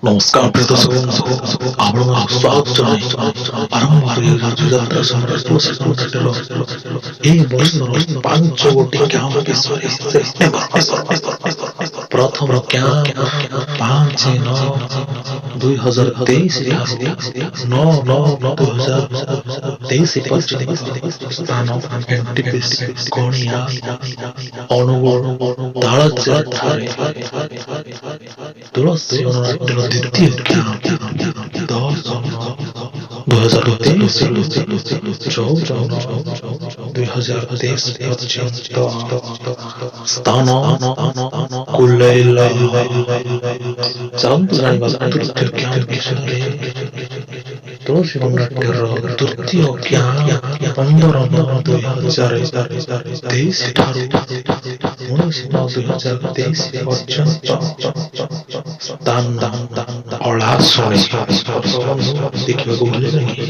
নমস্কাৰ প্ৰিয় দৰ্শক আপোনালোকক স্বাগত জনাই আৰম্ভ হৈ গ'ল 2010 এই বছৰৰ 5 কোটি ক্যাম্প বিশ্বরে প্রথম ক্যাম্প 5/9/2023 9/9/2023 স্থান এনটিপিসি কোণিয়া অনুগুল তালচের তুলসী অনুরাগের দ্বিতীয় ক্যাম্প 10/9/2023 14/9/2023 পর্যন্ত স্থান কুল্লাইলা জানবার তৃতীয় ক্যাম্প হিসেবে তুলসী অনুরাগের তৃতীয় ক্যাম্প 15/9/2023 ଠାରୁ 19/9/2023 পর্যন্ত স্থান অলাসনে ଦେଖିବାକୁ ମିଳିଲା କି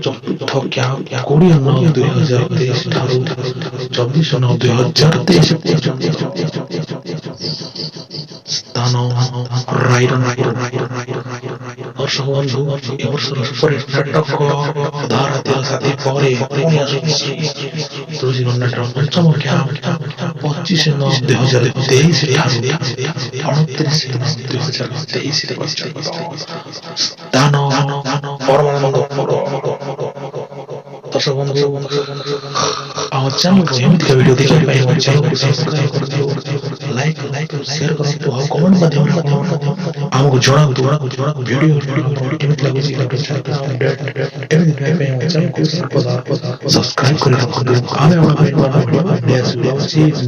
ଚତୁର୍ଥ କ୍ୟାମ୍ପ 20/9/2023 ଠାରୁ 24/9/2023 ସ୍ଥାନ ରାଇରଙ୍ଗପୁର ଦର୍ଶକ ବନ୍ଧୁ ଏ ବର୍ଷର ସୁପରହିଟ୍ ନାଟକ ଧାରାତୀୟ ସାଥୀ ପରେ ପୁଣି ଆସୁଛି ତୁଳସୀ ନାଟକ ପଞ୍ଚମ କ୍ୟାମ୍ପ 25/9/2023 ଠାରୁ 29/9/2023 ପର୍ଯ୍ୟନ୍ତ ସ୍ଥାନ ପରମାନନ୍ଦପୁର ଦର୍ଶକ ବନ୍ଧୁ ଆମ ଚ୍ୟାନେଲକୁ ଏମିତିକା ଭିଡ଼ିଓ ଦେଖିବା ପାଇଁ ଆମ ଚ୍ୟାନେଲକୁ ସବସ୍କ୍ରାଇବ କରିଦିଅ, ଲାଇକ୍ ସେୟାର କରନ୍ତୁ ଆଉ କମେଣ୍ଟ ମାଧ୍ୟମରେ ଆମକୁ ଜଣାନ୍ତୁ ଭିଡ଼ିଓ କେମିତି ଲାଗୁଛି ଏମିତି ଦେଖିବା ପାଇଁ ଆମ ଚ୍ୟାନେଲକୁ ସବସ୍କ୍ରାଇବ କରି ରଖନ୍ତୁ। ଆମେ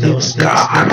ନମସ୍କାର।